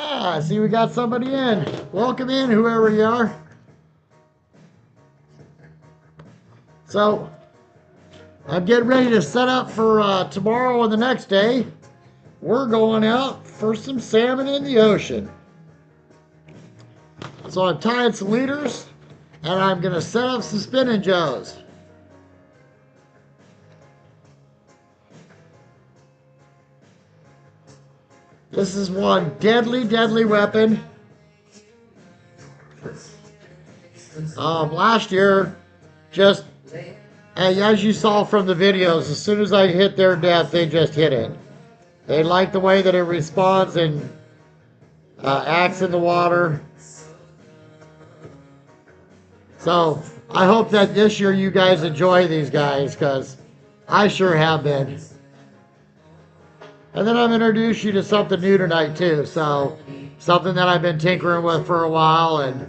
Ah, I see we got somebody in. Welcome in, whoever you are. So, I'm getting ready to set up for tomorrow and the next day. We're going out for some salmon in the ocean. So I'm tying some leaders, and I'm going to set up some spinning joes. This is one deadly, deadly weapon. Last year, just as you saw from the videos, as soon as I hit their depth, they just hit it. They like the way that it responds and acts in the water. So I hope that this year you guys enjoy these guys, because I sure have been. And then I'm going to introduce you to something new tonight too. So something that I've been tinkering with for a while, and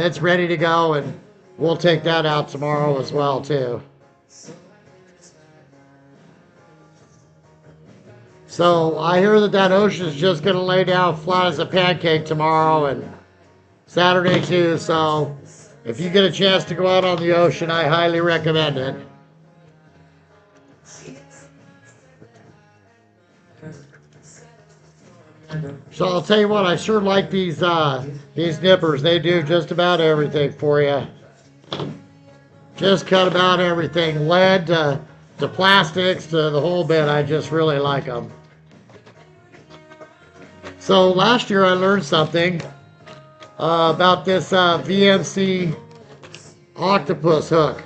it's ready to go, and we'll take that out tomorrow as well too. So I hear that ocean is just going to lay down flat as a pancake tomorrow and Saturday too. So if you get a chance to go out on the ocean, I highly recommend it. So I'll tell you what, I sure like these nippers. They do just about everything for you. Just cut about everything. Lead to plastics to the whole bit. I just really like them. So last year I learned something about this VMC octopus hook.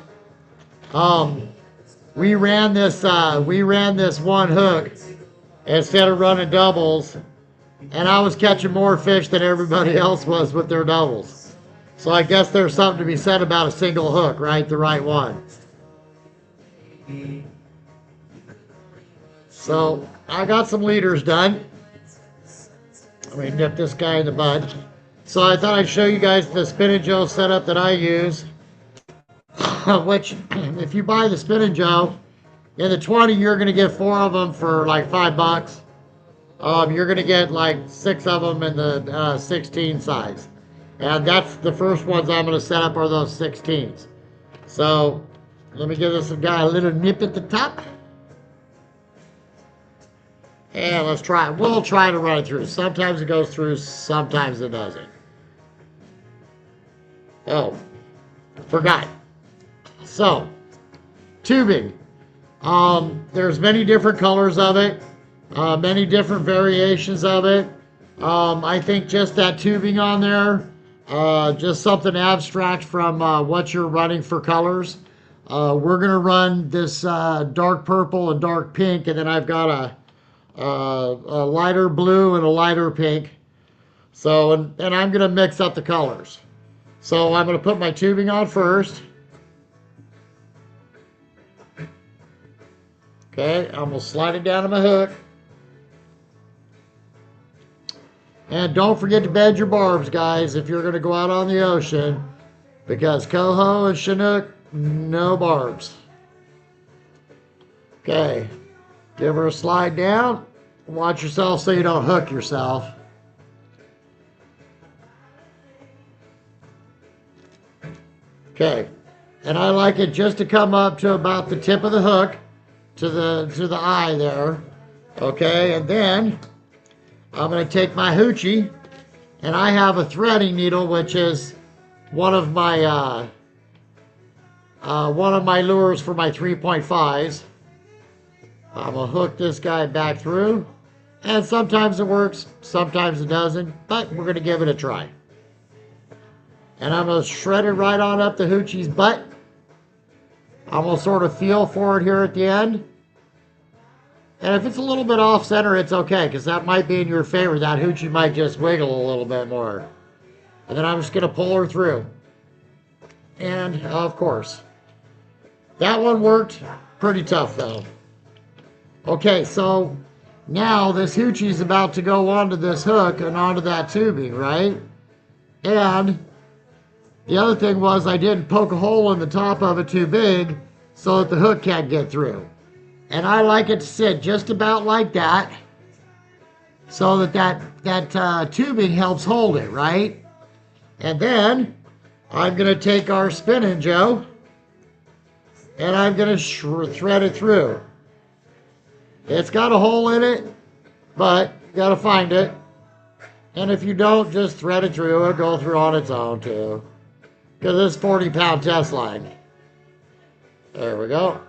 We ran this one hook instead of running doubles, and I was catching more fish than everybody else was with their doubles. So I guess there's something to be said about a single hook, right? The right one. So I got some leaders done. Let me nip this guy in the bud. So I thought I'd show you guys the spinning Joe setup that I use. Which, if you buy the spinning Joe, in the 20 you're going to get 4 of them for like $5. You're going to get like 6 of them in the 16 size. And that's the first ones I'm going to set up, are those 16s. So let me give this guy a little nip at the top. And let's try it. We'll try to run it through. Sometimes it goes through, sometimes it doesn't. Oh, forgot. So, tubing. There's many different colors of it. Many different variations of it. I think just that tubing on there, just something abstract from what you're running for colors. We're going to run this dark purple and dark pink, and then I've got a lighter blue and a lighter pink. So, and I'm going to mix up the colors. So I'm going to put my tubing on first. Okay, I'm going to slide it down to my hook. And don't forget to bed your barbs, guys, if you're going to go out on the ocean. Because coho and chinook, no barbs. Okay, give her a slide down. Watch yourself so you don't hook yourself. Okay, and I like it just to come up to about the tip of the hook, to the eye there. Okay, and then I'm going to take my hoochie, and I have a threading needle, which is one of my lures for my 3.5s. I'm going to hook this guy back through, And sometimes it works, sometimes it doesn't, but we're going to give it a try. And I'm going to shred it right on up the hoochie's butt. I'm going to sort of feel for it here at the end. And if it's a little bit off center, it's okay, because that might be in your favor. That hoochie might just wiggle a little bit more. And then I'm just going to pull her through. And, of course, that one worked pretty tough, though. Okay, so now this hoochie's about to go onto this hook and onto that tubing, right? And the other thing was I didn't poke a hole in the top of it too big so that the hook can't get through. And I like it to sit just about like that so that tubing helps hold it, right? And then I'm going to take our spinning Joe and I'm going to thread it through. It's got a hole in it, but you got to find it. And if you don't, just thread it through. It'll go through on its own too. Because it's 40-pound test line. There we go.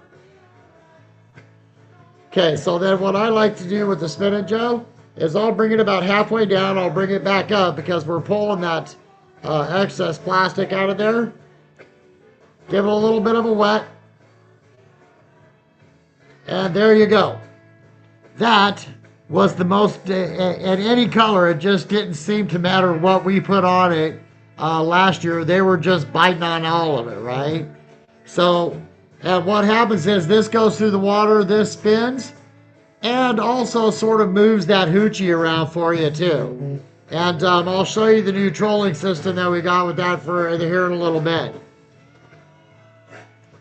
Okay, so then what I like to do with the spinning Joe is I'll bring it about halfway down. I'll bring it back up because we're pulling that excess plastic out of there. Give it a little bit of a wet. And there you go. That was the most, in any color, it just didn't seem to matter what we put on it last year. They were just biting on all of it, right? So, and what happens is this goes through the water, this spins, and also sort of moves that hoochie around for you too. And I'll show you the new trolling system that we got with that for here in a little bit.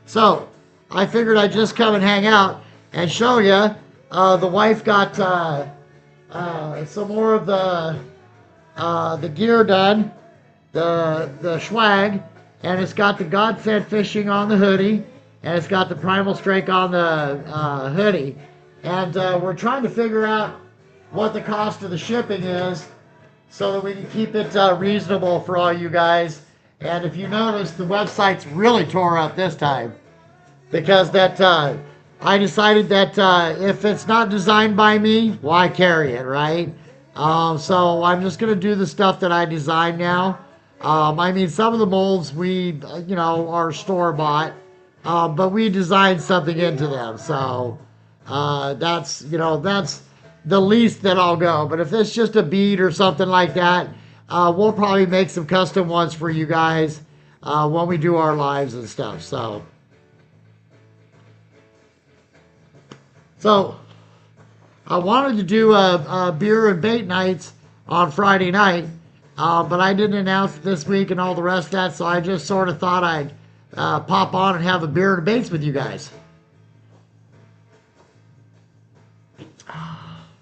So, I figured I'd just come and hang out and show you. The wife got some more of the gear done, the swag, and it's got the Godsend Fishing on the hoodie, and it's got the Primal Strike on the hoodie. And we're trying to figure out what the cost of the shipping is so that we can keep it reasonable for all you guys. And if you notice, the website's really tore up this time because that I decided that if it's not designed by me, why carry it, right? So I'm just going to do the stuff that I designed now. I mean, some of the molds we, are store-bought, but we designed something into them. So that's the least that I'll go. But if it's just a bead or something like that, we'll probably make some custom ones for you guys when we do our lives and stuff. So I wanted to do a beer and bait nights on Friday night, but I didn't announce it this week and all the rest of that, so I just sort of thought I'd pop on and have a beer and baits with you guys.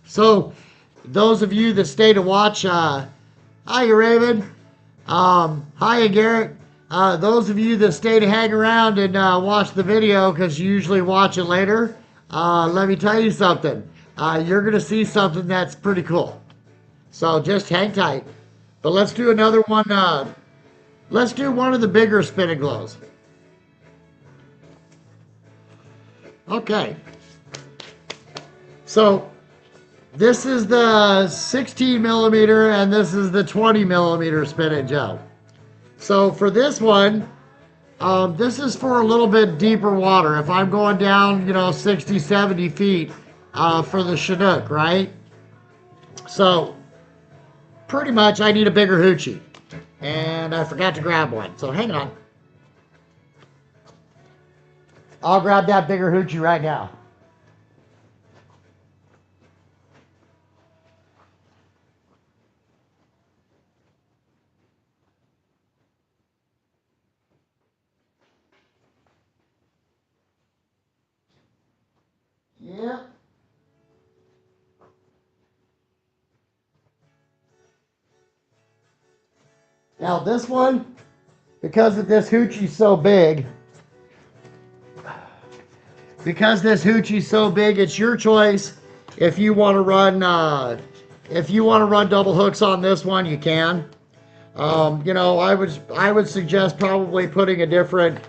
So those of you that stay to watch, hiya Raven, hiya Garrett. Those of you that stay to hang around and watch the video because you usually watch it later, let me tell you something. You're going to see something that's pretty cool. So just hang tight. But let's do another one. Let's do one of the bigger spinning glows. Okay. So this is the 16 millimeter and this is the 20 millimeter spinning gel. So for this one, this is for a little bit deeper water. If I'm going down, 60, 70 feet for the Chinook, right? So pretty much I need a bigger hoochie. And I forgot to grab one. So hang on. I'll grab that bigger hoochie right now. Yeah. Now this one, because this hoochie's so big, it's your choice. If you want to run, double hooks on this one, you can. I would suggest probably putting a different.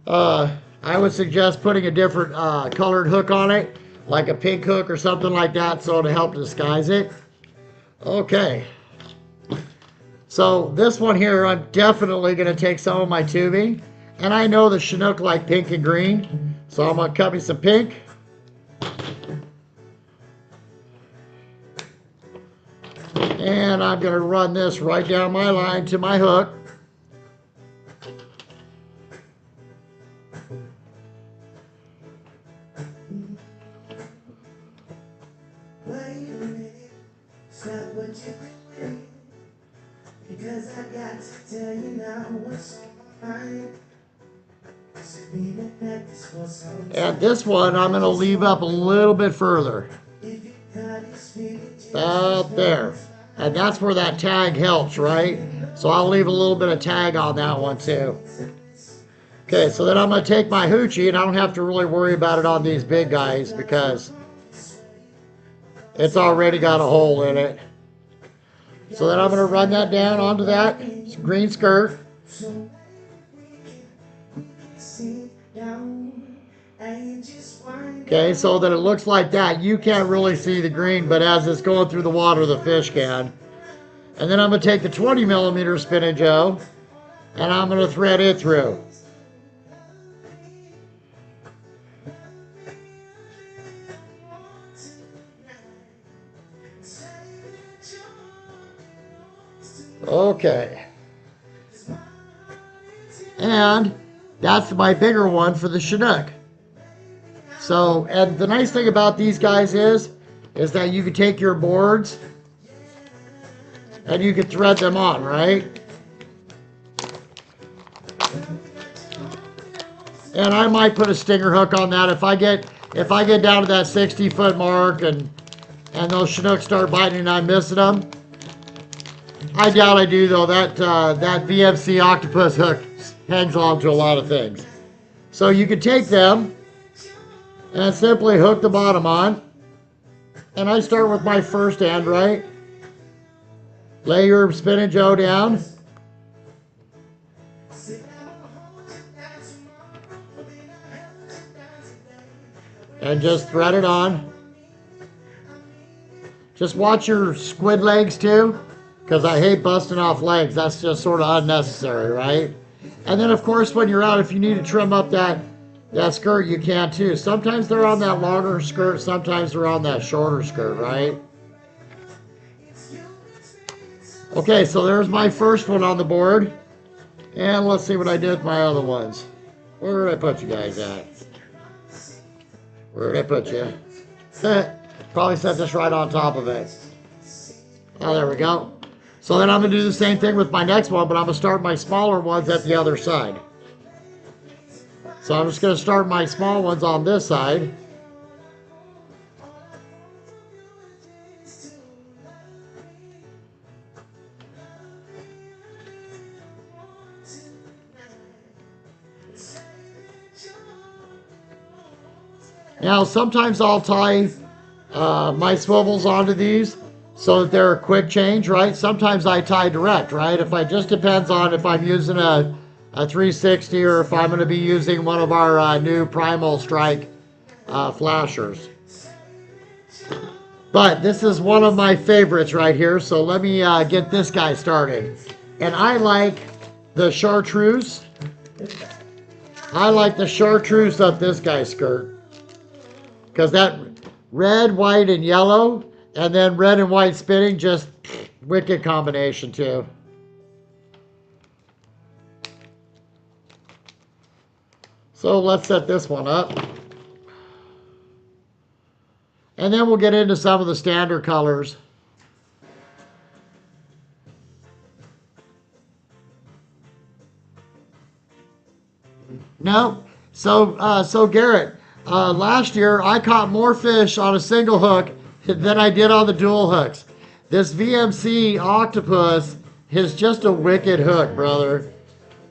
I would suggest putting a different colored hook on it. like a pink hook or something like that, so to help disguise it. Okay. So this one here, I'm definitely going to take some of my tubing. And I know the Chinook like pink and green, so I'm going to cut me some pink. And I'm going to run this right down my line to my hook. Because I got to tell you now what's on my mind. And this one I'm going to leave up a little bit further. About there. And that's where that tag helps, right? So I'll leave a little bit of tag on that one too. Okay, so then I'm going to take my hoochie, and I don't have to really worry about it on these big guys because it's already got a hole in it. So then I'm going to run that down onto that green skirt. Okay, so that it looks like that. You can't really see the green, but as it's going through the water, the fish can. And then I'm going to take the 20mm spinning Joe, and I'm going to thread it through. Okay. And that's my bigger one for the Chinook. So, and the nice thing about these guys is that you can take your boards and you can thread them on, right? And I might put a stinger hook on that if I get down to that 60-foot mark and those Chinooks start biting and I'm missing them. I doubt I do though. That VMC octopus hook hangs on to a lot of things. So you can take them and simply hook the bottom on. And I start with my first end, right? Lay your spinning Joe down. And just thread it on. Just watch your squid legs too, because I hate busting off legs. That's just sort of unnecessary, right? And then of course when you're out, if you need to trim up that skirt, you can too. Sometimes they're on that longer skirt, sometimes they're on that shorter skirt, right? Okay, so there's my first one on the board. And let's see what I did with my other ones. Where did I put you guys at? Where did I put you? Probably set this right on top of it. Oh, there we go. So then I'm going to do the same thing with my next one, but I'm going to start my smaller ones at the other side. So I'm just going to start my small ones on this side. Now sometimes I'll tie my swivels onto these so that they're a quick change, right? Sometimes I tie direct, right? If I just depends on if I'm using a 360 or if I'm going to be using one of our new Primal Strike flashers. But this is one of my favorites right here, so let me get this guy started. And I like the chartreuse. I like the chartreuse up this guy's skirt. Because that red, white, and yellow, and then red and white spinning, just wicked combination too. So let's set this one up. And then we'll get into some of the standard colors. No, so Garrett, last year I caught more fish on a single hook than I did on the dual hooks. This VMC octopus is just a wicked hook, brother.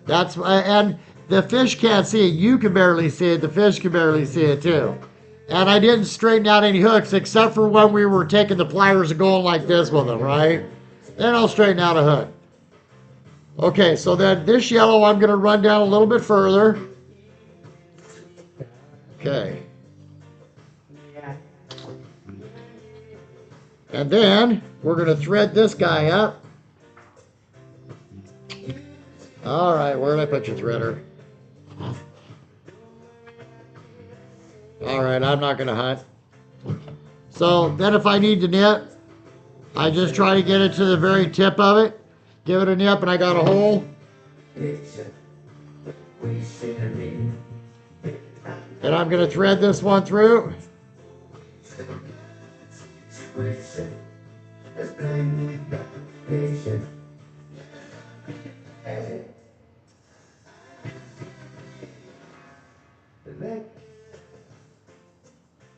That's and the fish can't see it. You can barely see it. The fish can barely see it too. And I didn't straighten out any hooks except for when we were taking the pliers and going like this with them, right? Then I'll straighten out a hook. Okay, so then this yellow I'm going to run down a little bit further. Okay. And then we're going to thread this guy up. All right, where did I put your threader? All right, I'm not going to hunt. So then if I need to nip, I just try to get it to the very tip of it, give it a nip, and I got a hole. And I'm going to thread this one through.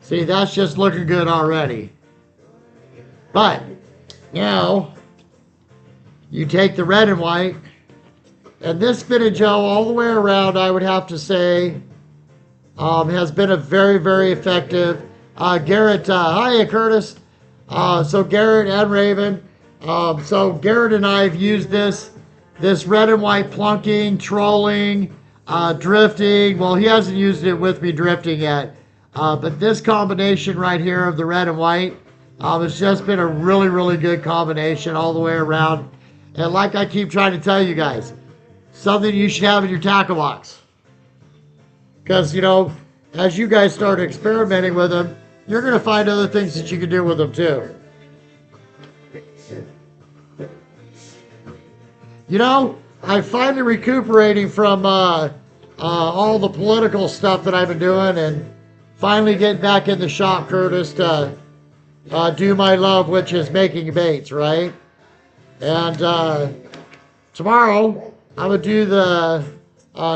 See, that's just looking good already. But now you take the red and white, and this spinach gel all the way around, I would have to say, has been a very, very effective. Garrett, hiya Curtis. So Garrett and Raven. So Garrett and I have used this red and white plunking, trolling, drifting. Well, he hasn't used it with me drifting yet. But this combination right here of the red and white, it's just been a really, really good combination all the way around. And like I keep trying to tell you guys, something you should have in your tackle box. Because, you know, as you guys start experimenting with them, you're going to find other things that you can do with them too. You know, I'm finally recuperating from all the political stuff that I've been doing, and finally getting back in the shop, Curtis, to do my love, which is making baits, right? And tomorrow, I'm going to do the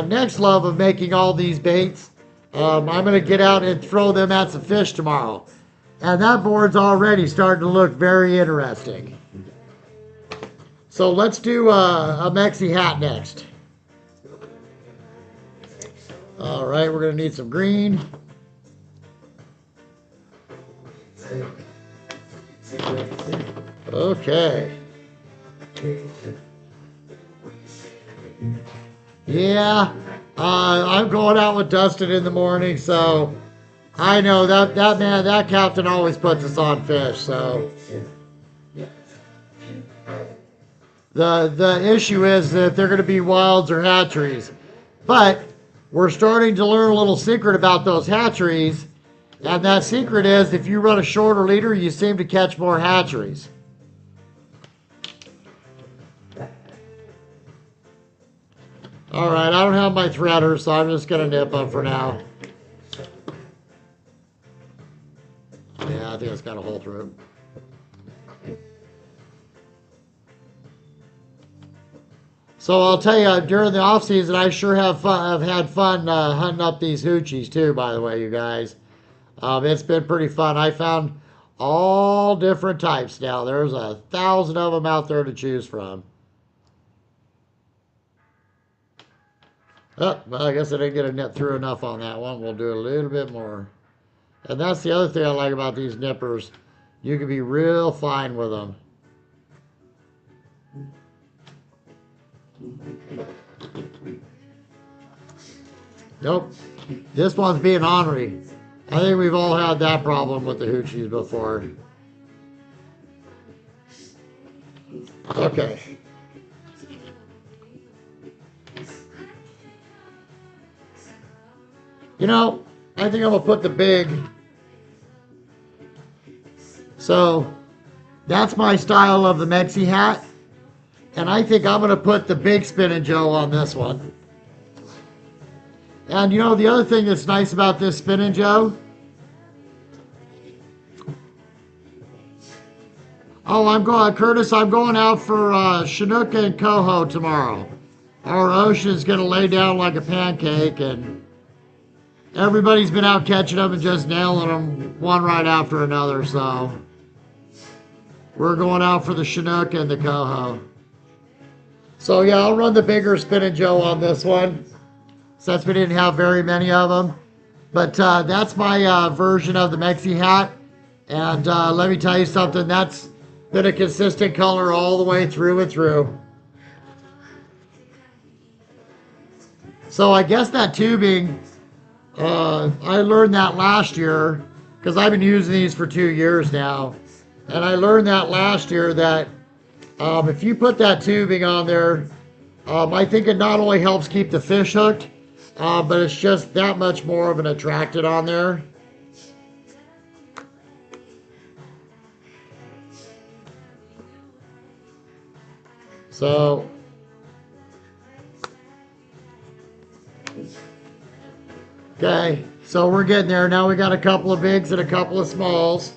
next love of making all these baits. I'm going to get out and throw them at some fish tomorrow. And that board's already starting to look very interesting. So let's do a Mexi hat next. All right, we're going to need some green. Okay. Yeah, I'm going out with Dustin in the morning, so I know that man, that captain always puts us on fish, so. The issue is that they're going to be wilds or hatcheries. But we're starting to learn a little secret about those hatcheries. And that secret is if you run a shorter leader, you seem to catch more hatcheries. All right, I don't have my threader, so I'm just going to nip them for now. Yeah, I think it's got a hole through it. So I'll tell you, during the off season, I sure have had fun hunting up these hoochies too. By the way, you guys, it's been pretty fun. I found all different types now. There's 1,000 of them out there to choose from. Oh, well, I guess I didn't get a net through enough on that one. We'll do a little bit more. And that's the other thing I like about these nippers. You can be real fine with them. Nope. This one's being ornery. I think we've all had that problem with the hoochies before. Okay. You know, I think I'm going to put the big. So, that's my style of the Mexi hat. And I think I'm going to put the big Spin & Joe on this one. And you know, the other thing that's nice about this Spin & Joe. Oh, Curtis, I'm going out for Chinook and Coho tomorrow. Our ocean's going to lay down like a pancake, and everybody's been out catching them and just nailing them one right after another, so we're going out for the Chinook and the Coho. So yeah, I'll run the bigger Spin & Joe on this one, since we didn't have very many of them. But that's my version of the Mexi hat. And let me tell you something, that's been a consistent color all the way through and through. So I guess that tubing, I learned that last year, because I've been using these for 2 years now. And I learned that last year that if you put that tubing on there, I think it not only helps keep the fish hooked, but it's just that much more of an attractant on there. So, okay, so we're getting there. Now we got a couple of bigs and a couple of smalls.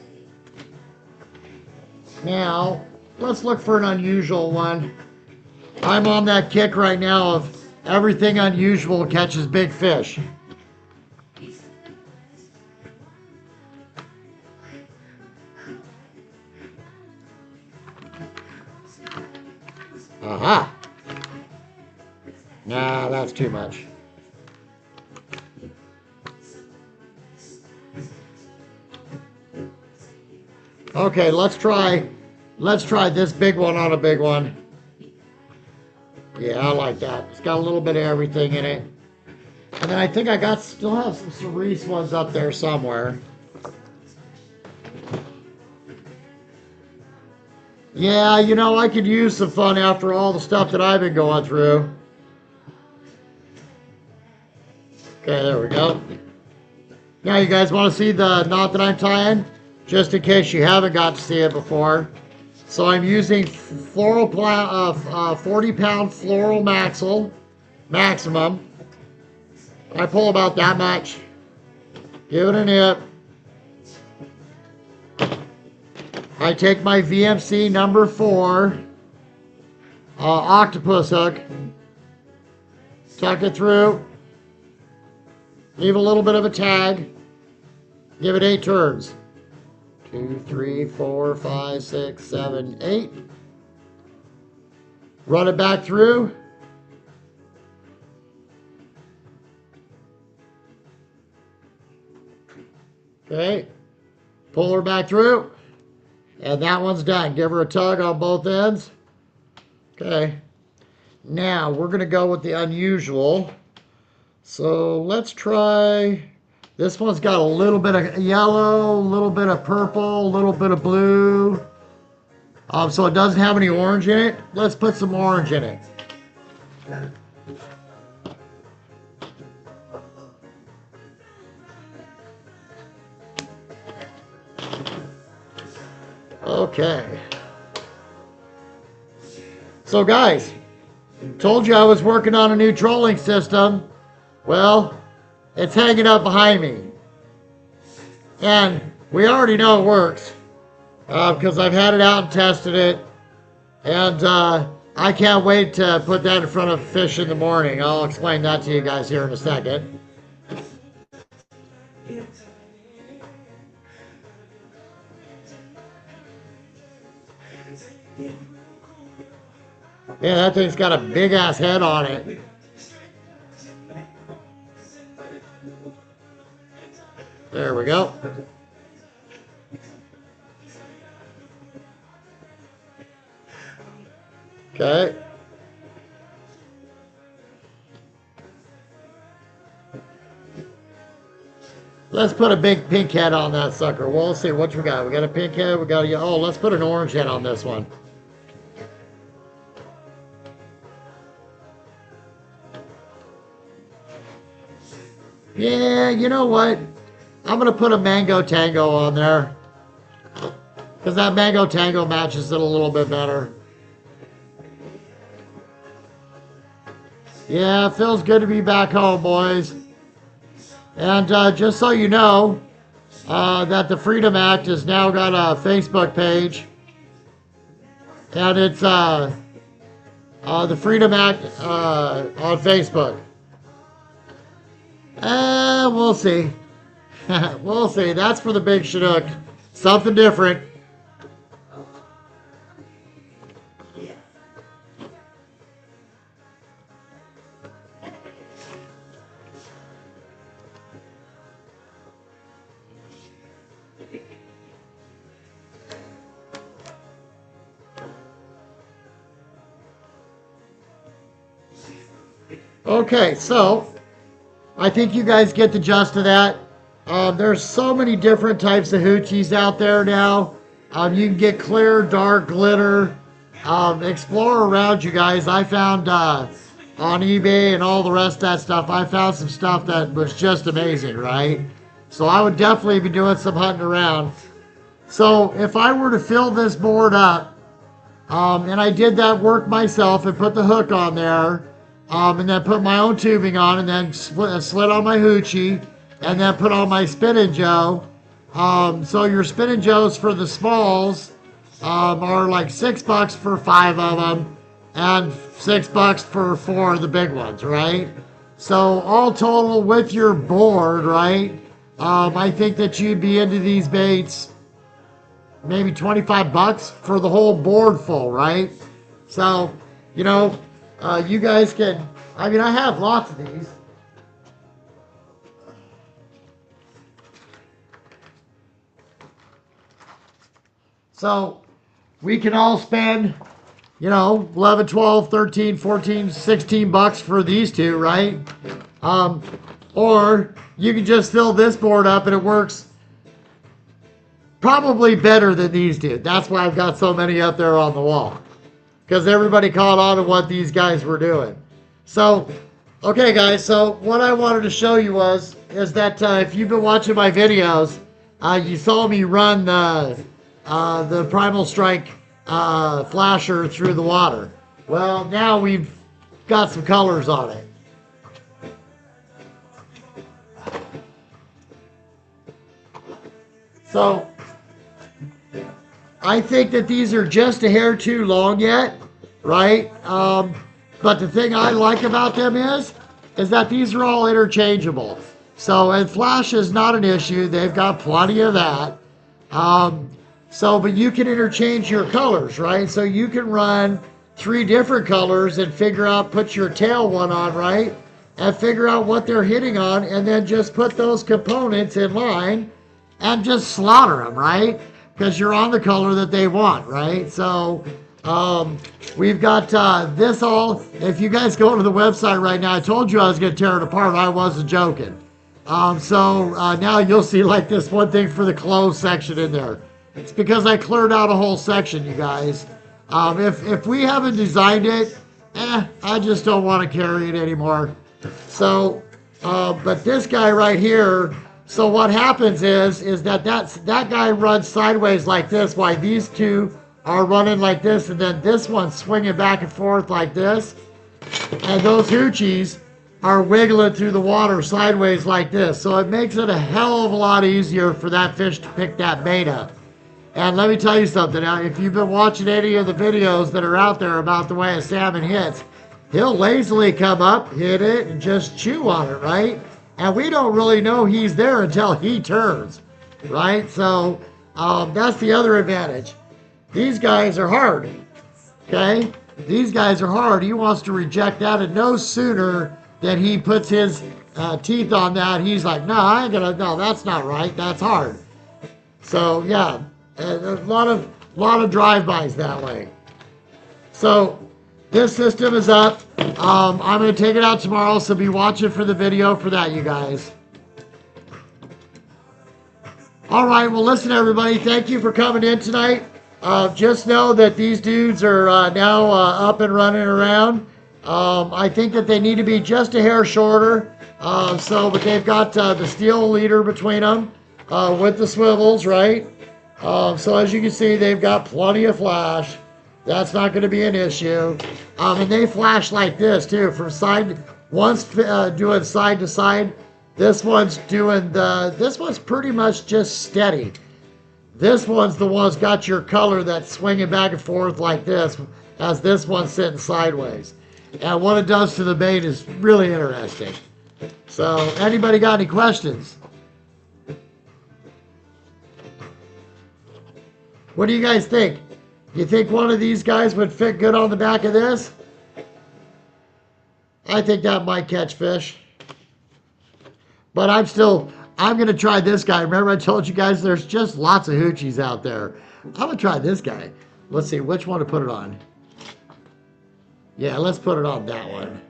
Now, let's look for an unusual one. I'm on that kick right now of everything unusual catches big fish. Aha! Nah, that's too much. Okay, let's try this big one on a big one. Yeah, I like that. It's got a little bit of everything in it. And then I think I still have some cerise ones up there somewhere. Yeah, you know, I could use some fun after all the stuff that I've been going through. Okay, there we go. Now you guys want to see the knot that I'm tying? Just in case you haven't got to see it before. So I'm using 40-pound floral maximum. I pull about that much. Give it a nip. I take my VMC number 4 octopus hook. Tuck it through. Leave a little bit of a tag. Give it 8 turns. 2, 3, 4, 5, 6, 7, 8. Run it back through. Okay. Pull her back through. And that one's done. Give her a tug on both ends. Okay. Now we're going to go with the unusual. So let's try. This one's got a little bit of yellow, a little bit of purple, a little bit of blue. So it doesn't have any orange in it. Let's put some orange in it. Okay. So guys, told you I was working on a new trolling system. Well, it's hanging up behind me. And we already know it works. Because I've had it out and tested it. And I can't wait to put that in front of fish in the morning. I'll explain that to you guys here in a second. Yeah, that thing's got a big ass head on it. There we go. Okay. Let's put a big pink head on that sucker. Well, let's see what we got. We got a pink head. We got a, oh, let's put an orange head on this one. Yeah, you know what? I'm going to put a mango tango on there. Because that mango tango matches it a little bit better. Yeah, it feels good to be back home, boys. And just so you know, that the Freedom Act has now got a Facebook page. And it's the Freedom Act on Facebook. We'll see. We'll see. That's for the big Chinook. Something different. Okay, so I think you guys get the gist of that. There's so many different types of hoochies out there now. You can get clear, dark, glitter. Explore around, you guys. I found on eBay and all the rest of that stuff, I found some stuff that was just amazing, right? So I would definitely be doing some hunting around. So if I were to fill this board up, and I did that work myself and put the hook on there, and then put my own tubing on, and then slid on my hoochie, and then put on my spinning Joe. So your spinning Joes for the smalls are like $6 for 5 of them, and $6 for 4 of the big ones, right? So all total with your board, right? I think that you'd be into these baits maybe $25 for the whole board full, right? So, you know, you guys can, I mean, I have lots of these. So we can all spend, you know, 11, 12, 13, 14, 16 bucks for these two, right? Or you can just fill this board up and it works probably better than these do. That's why I've got so many up there on the wall, because everybody caught on to what these guys were doing. So, okay guys, so what I wanted to show you is that if you've been watching my videos, you saw me run the Primal Strike flasher through the water. Well, now we've got some colors on it. So I think that these are just a hair too long yet, right? But the thing I like about them is that these are all interchangeable. So, and flash is not an issue. They've got plenty of that. But you can interchange your colors, right? So you can run 3 different colors and figure out, put your tail one on, right? And figure out what they're hitting on, and then just put those components in line and just slaughter them, right? Because you're on the color that they want, right? So we've got this all. If you guys go to the website right now, I told you I was going to tear it apart. I wasn't joking. Now you'll see like this one thing for the clothes section in there. It's because I cleared out a whole section, you guys. If we haven't designed it, I just don't want to carry it anymore. So, but this guy right here. So what happens is that that guy runs sideways like this, while these two are running like this, and then this one's swinging back and forth like this, and those hoochies are wiggling through the water sideways like this. So it makes it a hell of a lot easier for that fish to pick that bait up. And let me tell you something. Now, if you've been watching any of the videos that are out there about the way a salmon hits, he'll lazily come up, hit it, and just chew on it, right? And we don't really know he's there until he turns, right? So that's the other advantage. These guys are hard, okay? These guys are hard. He wants to reject that, and no sooner than he puts his teeth on that, he's like, no, I ain't gonna, no, that's not right. That's hard. So yeah, a lot of drive-bys that way. So this system is up. I'm going to take it out tomorrow, so be watching for the video for that, you guys. All right, well, listen, everybody. Thank you for coming in tonight. Just know that these dudes are now up and running around. I think that they need to be just a hair shorter. But they've got the steel leader between them with the swivels, right? So as you can see, they've got plenty of flash. That's not going to be an issue. And they flash like this too, from side. One's doing side to side. This one's doing this one's pretty much just steady. This one's the one's got your color that's swinging back and forth like this, as this one's sitting sideways. And what it does to the bait is really interesting. So, anybody got any questions? What do you guys think? You think one of these guys would fit good on the back of this? I think that might catch fish. But I'm going to try this guy. Remember I told you guys there's just lots of hoochies out there. I'm going to try this guy. Let's see which one to put it on. Yeah, let's put it on that one.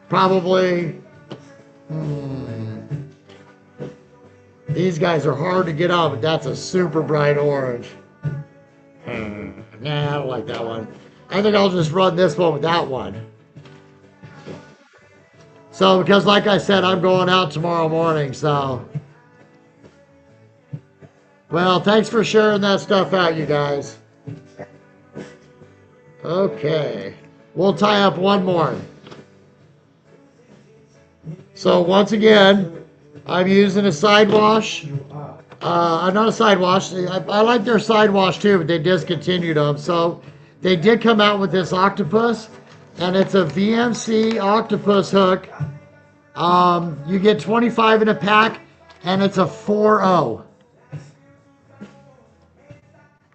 Probably These guys are hard to get on, but that's a super bright orange. Nah, I don't like that one. I think I'll just run this one with that one. So, because like I said, I'm going out tomorrow morning, so. Well, thanks for sharing that stuff out, you guys. Okay. We'll tie up one more. So, once again, I'm using a side wash. Not a side wash. I like their side wash too, but they discontinued them. So, they did come out with this octopus, and it's a VMC octopus hook. You get 25 in a pack, and it's a 4.0.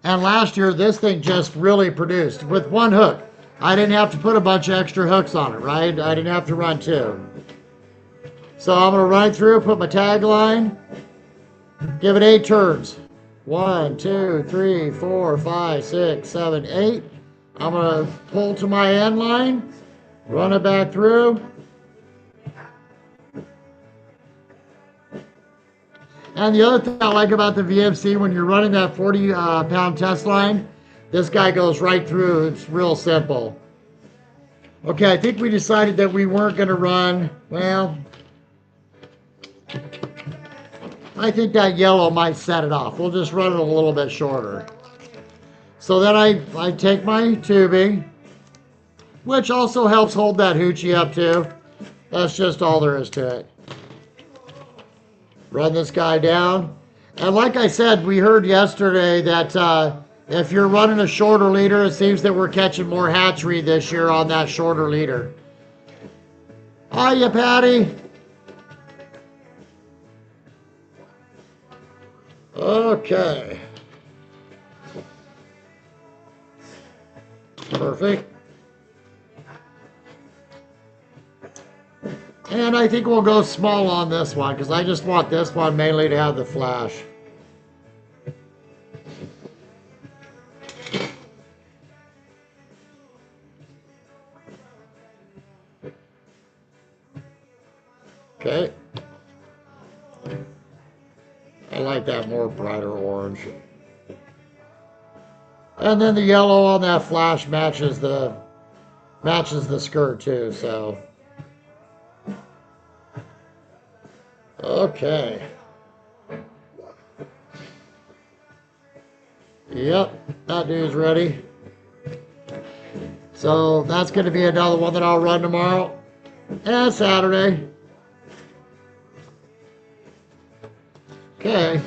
And last year, this thing just really produced with one hook. I didn't have to put a bunch of extra hooks on it, right? I didn't have to run two. So I'm going to run through, put my tag line, give it 8 turns. 1, 2, 3, 4, 5, 6, 7, 8. I'm going to pull to my end line, run it back through. And the other thing I like about the VMC, when you're running that 40-pound test line, this guy goes right through. It's real simple. Okay, I think we decided that we weren't going to run, well, I think that yellow might set it off. We'll just run it a little bit shorter. So then I take my tubing, which also helps hold that hoochie up too. That's just all there is to it. Run this guy down. And like I said, we heard yesterday that if you're running a shorter leader, it seems that we're catching more hatchery this year on that shorter leader. Hiya, Patty. Okay. Perfect. And I think we'll go small on this one because I just want this one mainly to have the flash. Okay. I like that more brighter orange. And then the yellow on that flash matches the skirt too, so. Okay. Yep, that dude's ready. So that's going to be another one that I'll run tomorrow and Saturday. Okay.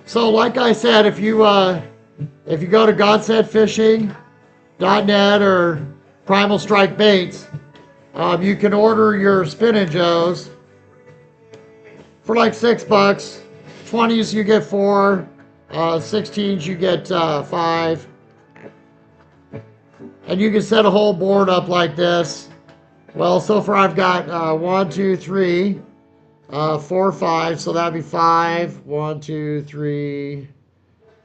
So like I said, if you go to GodSaidFishing.net or Primal Strike Baits, you can order your spinning joes for like $6. 20s you get 4, 16s you get 5. And you can set a whole board up like this. Well, so far I've got 1, 2, 3, 4, 5. So that'd be 5. 1, 2, 3,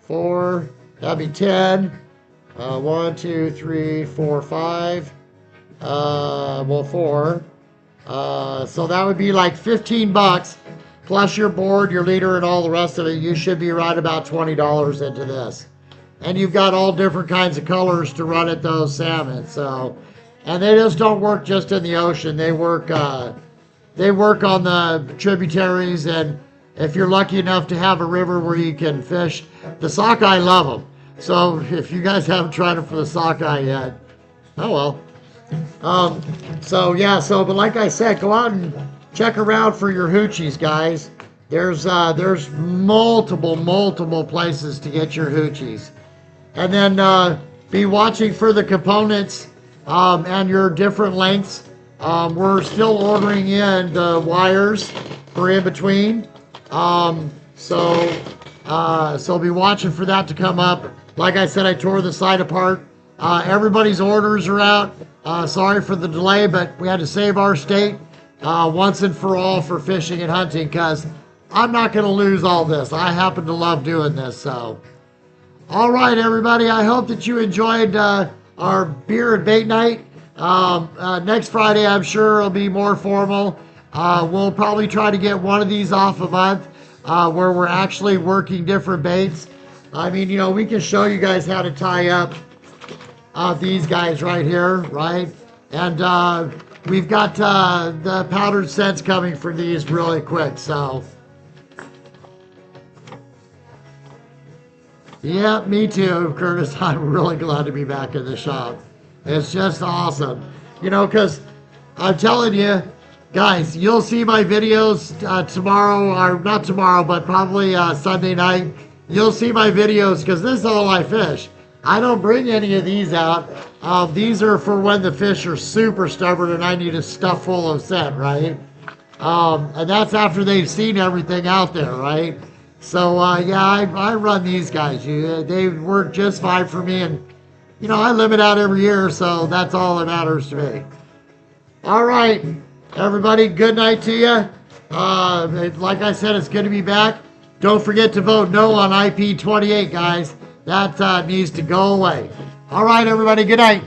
4. That'd be 10. 1, 2, 3, 4, 5. Well, 4. So that would be like $15 plus your board, your leader, and all the rest of it. You should be right about $20 into this. And you've got all different kinds of colors to run at those salmon. So, and they just don't work just in the ocean. They work on the tributaries, and if you're lucky enough to have a river where you can fish, the sockeye love them. So if you guys haven't tried them for the sockeye yet, oh well. But like I said, go out and check around for your hoochies, guys. There's multiple places to get your hoochies. And then be watching for the components and your different lengths. We're still ordering in the wires for in between. So be watching for that to come up. Like I said, I tore the site apart. Everybody's orders are out. Sorry for the delay, but we had to save our state once and for all for fishing and hunting, because I'm not going to lose all this. I happen to love doing this. So, all right, everybody. I hope that you enjoyed our beer and bait night. Next Friday, I'm sure it'll be more formal. We'll probably try to get one of these off a month. where we're actually working different baits. I mean, you know, we can show you guys how to tie up these guys right here, right? And we've got the powdered scents coming from these really quick, so. Yeah, me too, Curtis. I'm really glad to be back in the shop. It's just awesome. You know, because I'm telling you, guys, you'll see my videos tomorrow, or not tomorrow, but probably Sunday night. You'll see my videos because this is all I fish. I don't bring any of these out. These are for when the fish are super stubborn and I need a stuff full of scent, right? And that's after they've seen everything out there, right? So, yeah, I run these guys. They work just fine for me. And, you know, I limit out every year, so that's all that matters to me. All right, everybody, good night to you. Like I said, it's good to be back. Don't forget to vote no on IP28, guys. That needs to go away. All right, everybody, good night.